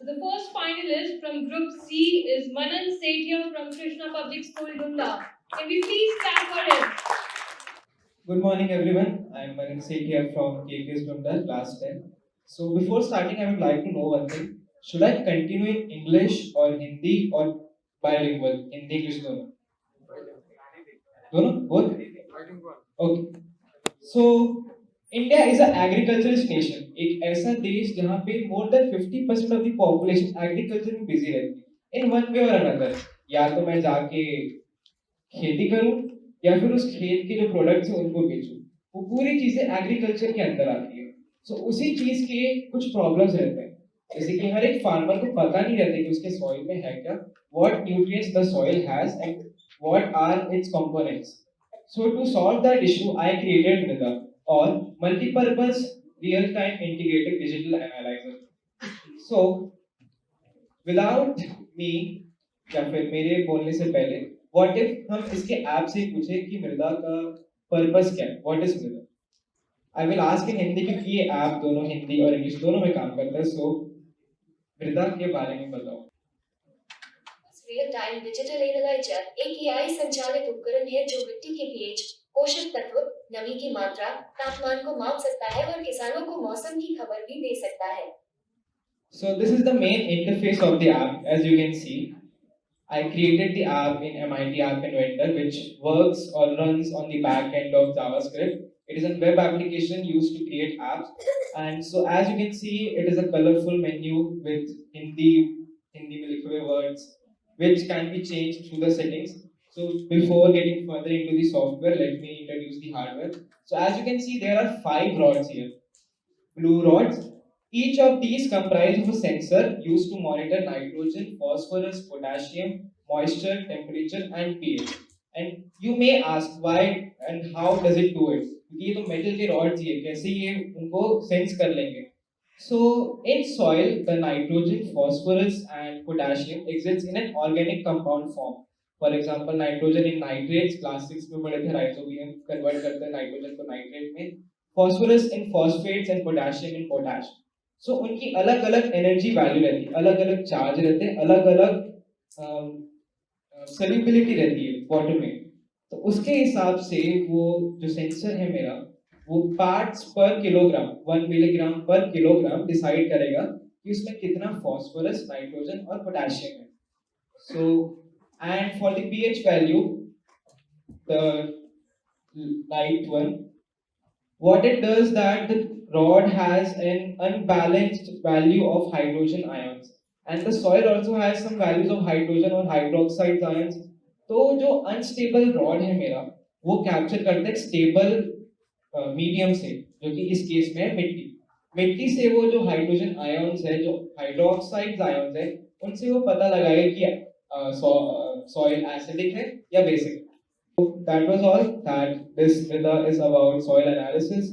The first finalist from Group C is Manan Sethia from Krishna Public School, Dunda. Can we please clap for him? Good morning, everyone. I am Manan Sethia from KKS Dunda, class 10. So, before starting, I would like to know one thing. Should I continue in English or Hindi or bilingual? Hindi, English, दोनों? दोनों? Both? Okay. So, India is an agriculturist nation. एक ऐसा देश जहाँ पे more than 50% of the population agriculture में busy रहती है. In one way or another. या तो मैं जाके खेती करूं या फिर उस खेत के जो प्रोडक्ट्स हैं उनको बेचूं. वो पूरी चीजें एग्रीकल्चर के अंदर आती है. सो उसी चीज के कुछ प्रॉब्लम्स रहते हैं. जैसे कि हर एक फार्मर को पता नहीं रहता कि उसके सॉइल में है क्या, what nutrients the soil has and what are its components. So to solve that issue, I created MRIDA, or multi-purpose real-time integrated digital analyzer. So without me या फिर मेरे बोलने से पहले, what if हम इसके ऐप से पूछे कि मृदा का पर्पस क्या है? What is मृदा? I will ask in Hindi क्योंकि ये ऐप दोनों हिंदी और इंग्लिश दोनों में काम करता है. So मृदा के बारे में बताओ. रियल टाइम डिजिटल एनालाइजर एक एआई संचालित उपकरण है जो मिट्टी के पीएच, पोषक तत्व, नमी की मात्रा, तापमान को माप सकता है और किसानों को मौसम की खबर भी दे सकता है. So this is the main interface of the app. As you can see, I created the app in MIT App Inventor, which works or runs on the back end of JavaScript. It is a web application used to create apps. And so as you can see, it is a colorful menu with Hindi में लिखे हुए words, which can be changed through the settings. So before getting further into the software, let me introduce the hardware. So as you can see, there are 5 rods here. Blue rods. Each of these comprise of a sensor used to monitor nitrogen, phosphorus, potassium, moisture, temperature, and pH. And you may ask why and how does it do it? क्योंकि ये तो metal के rods ही है, कैसे ये उनको sense कर लेंगे? So in soil, the nitrogen, phosphorus, and potassium exists in an organic compound form. For example, nitrogen in nitrates, class 6 में पढ़े थे, rhizobium convert करते हैं nitrogen को nitrate में. Phosphorus in phosphates and potassium in potash. So उनकी अलग अलग एनर्जी वैल्यू रहती है, अलग अलग चार्ज रहते हैं, अलग अलग सल्यूबिलिटी रहती है वाटर में. तो उसके हिसाब से वो जो सेंसर है मेरा, वो पार्ट्स पर किलोग्राम 1 मिलीग्राम पर किलोग्राम डिसाइड करेगा कि उसमें कितना फास्फोरस, नाइट्रोजन और पोटेशियम है. So and for the pH value, the light one, what it does that the rod has an unbalanced value of hydrogen ions and the soil also has some values of hydrogen or hydroxide ions. तो जो unstable rod है मेरा, वो capture करता है stable medium से, जो कि इस केस में है मिट्टी से वो जो हाइड्रोजन आयन्स है, जो हाइड्रोक्साइड आयन्स है, उनसे वो पता लगाएगा कि सॉइल एसिडिक है या basic. That was all. That this MRIDA is about soil analysis,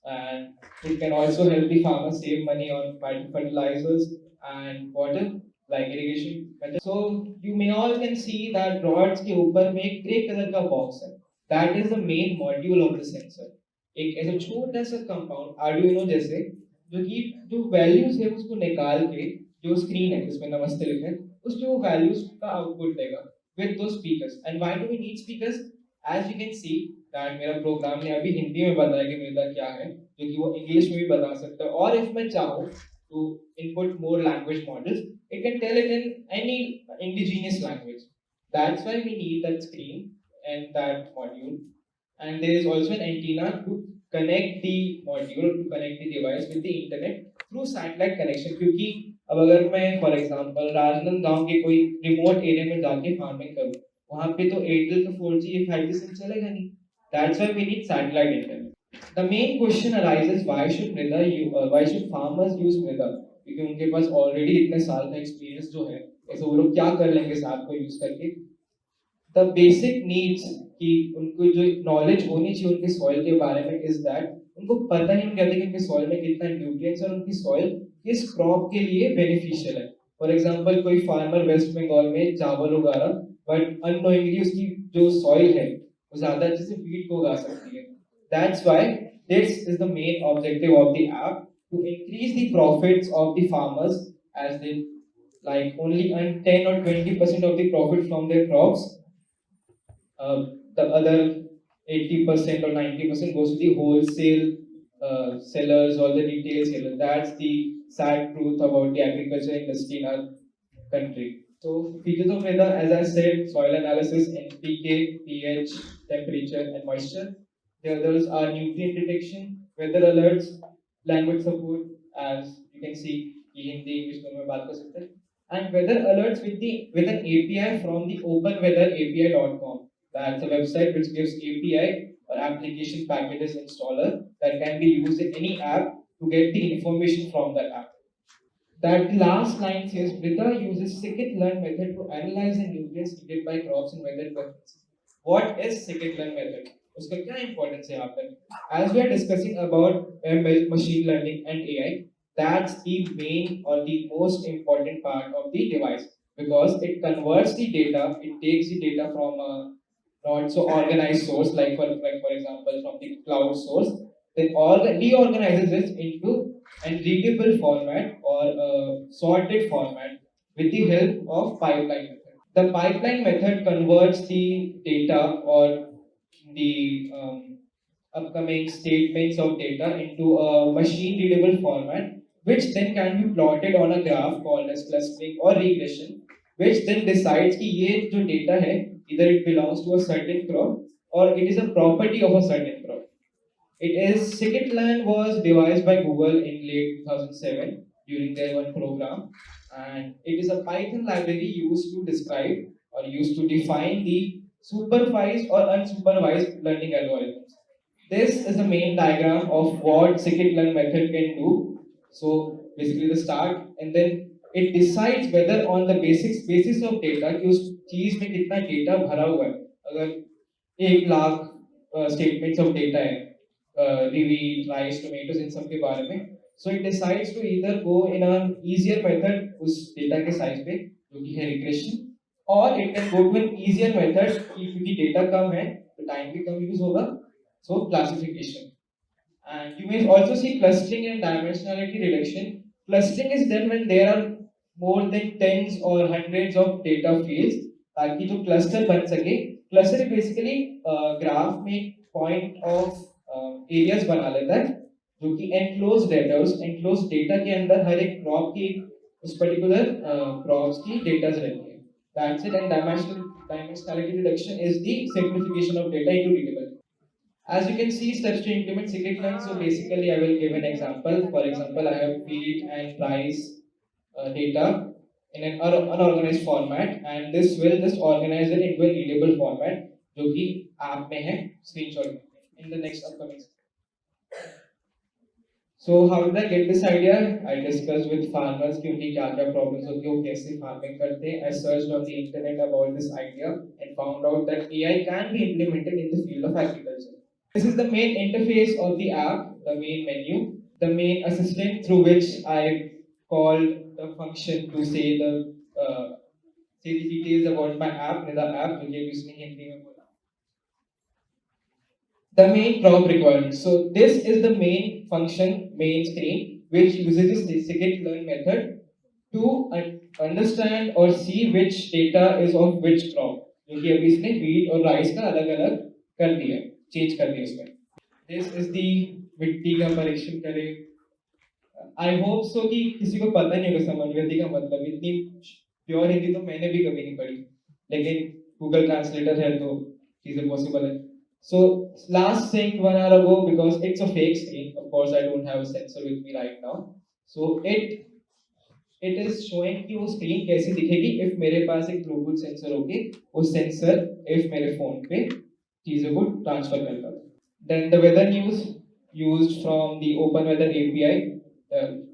and it can also help the farmer save money on fertilizers and water, like irrigation methods. So you may all can see that rods के ऊपर में एक grey color का box है. That is the main module of the sensor. एक ऐसा छोटा सा compound Arduino जैसे, जो कि जो values है उसको निकाल के जो screen है जिसमें नमस्ते लिखे हैं, उस पे वो values का output देगा with those speakers. And why do we need speakers? As you can see that मेरा प्रोग्राम ने अभी हिंदी में बताया कि मृदा क्या है, जो कि वो इंग्लिश में भी बता सकता है. और if मैं चाहूँ to input more language models, it can tell it in any indigenous language. That's why we need that screen and that module. And there is also an antenna to connect the module, to connect the device with the internet through satellite connection. क्योंकि अब अगर मैं for example Rajnandgaon के कोई remote area में जाके farming करूं, वहां पे तो एयरटेल का 4G या 5G सिम चलेगा नहीं. That's why we need satellite internet. The main question arises, why should farmers use MRIDA? क्योंकि उनके पास ऑलरेडी इतने साल का एक्सपीरियंस जो है, ऐसे वो लोग क्या कर लेंगे इस ऐप को यूज करके. The basic needs कि उनको जो नॉलेज होनी चाहिए उनके सॉइल के बारे में is that उनको पता ही नहीं रहता कि उनके सॉइल में कितना न्यूट्रिएंट्स और उनकी सॉइल किस क्रॉप के लिए बेनिफिशियल है. फॉर एग्जांपल कोई फार्मर वेस्ट बंगाल में चावल उगा रहा, बट अननोइंगली उसकी जो सॉइल है वो ज्यादा अच्छे से वीट को उगा सकती है. That's why this is the main objective of the app, to increase the profits of the farmers as they like only earn 10 or 20% of the profit from their crops. The other 80% or 90% goes to the wholesale sellers or the retail sellers. That's the sad truth about the agriculture industry in our country. So features of weather, as I said, soil analysis, NPK, pH, temperature, and moisture. The others are nutrient detection, weather alerts, language support, as you can see, ये Hindi English दोनों में बात कर सकते हैं. And weather alerts with an API from the openweatherapi.com. That's a website which gives API or application packages installer that can be used in any app to get the information from that app. That last line says MRIDA uses scikit-learn method to analyze the nutrients needed by crops and weather preferences. What is scikit-learn method? उसका क्या importance है यहाँ पर? As we are discussing about ML, machine learning and AI, that's the main or the most important part of the device because it converts the data, it takes the data from a not so organized source like for example from the cloud source, then reorganizes it into a readable format or a sorted format with the help of pipeline method. The pipeline method converts the data or the upcoming statements of data into a machine readable format, which then can be plotted on a graph called as clustering or regression, which then decides कि ये जो data है either it belongs to a certain crop or it is a property of a certain crop. It is scikit-learn was devised by Google in late 2007 during their one program, and it is a Python library used to describe or used to define the supervised or unsupervised learning algorithms. This is the main diagram of what scikit-learn method can do. So basically the start, and then it decides whether on the basis of data कि उस चीज में कितना data भरा हुआ है. अगर 1 lakh statements of data है wheat, rice, tomatoes इन सब के बारे में. So it decides to either go in an easier method उस data के size पे जो कि है regression, or it can go to an easier method कि क्योंकि data कम है तो time भी कम use होगा. So classification. And you may also see clustering and dimensionality reduction. Clustering is done when there are more than tens or hundreds of data fields ताकि जो cluster बन सके. Cluster basically graph में point of areas बना लेता है जो कि enclosed data उस enclosed data के अंदर हर एक crop की उस particular crops की data रहती है. That's it. And dimensionality reduction is the simplification of data into readable. As you can see, steps to implement scikit-learn. So basically, I will give an example. For example, I have wheat and rice data in an unorganized format, and this will just organize it into a readable format, जो कि app में है, screenshot में, in the next upcoming. So how did I get this idea? I discussed with farmers कि उनकी क्या क्या problems होती है, वो कैसे farming करते हैं. I searched on the internet about this idea and found out that AI can be implemented in the field of agriculture. This is the main interface of the app, the main menu, the main assistant through which I called the function to say the details about my app, the app, जो कि उसने हिंदी में बोला. The main prompt requirement. So this is the main function, main screen, which uses this scikit-learn method to understand or see which data is of which crop. जो कि अभी इसने wheat और rice का अलग-अलग कर दिया, change कर दिया इसमें. This is the मिट्टी का परीक्षण करे. I hope so कि किसी को पता नहीं होगा समन्वयति का मतलब. इतनी प्योर हिंदी तो मैंने भी कभी नहीं पढ़ी, लेकिन Google ट्रांसलेटर है तो चीजें पॉसिबल है. So last synced 1 hour ago because it's a fake screen. Of course, I don't have a sensor with me right now. So it is showing कि वो screen कैसी दिखेगी if मेरे पास एक Bluetooth sensor होके वो sensor if मेरे phone पे चीजों को transfer करता था. Then the weather news used from the Open Weather API,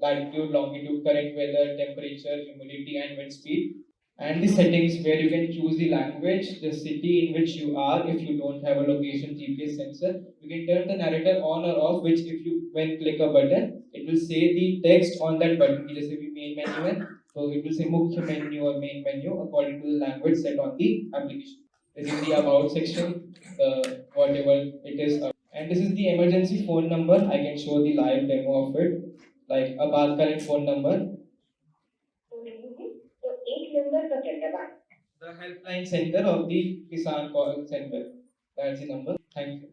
latitude, longitude, current weather, temperature, humidity, and wind speed. And the settings where you can choose the language, the city in which you are. If you don't have a location GPS sensor, you can turn the narrator on or off, which if you when click a button, it will say the text on that button. जैसे भी main menu है, so it will say मुख्य menu or main menu according to the language set on the application. This is the about section, whatever it is. And this is the emergency phone number. I can show the live demo of it, like a current phone number. Number पर दबाएं। The helpline center of the Kisan call center. That's the number. Thank you.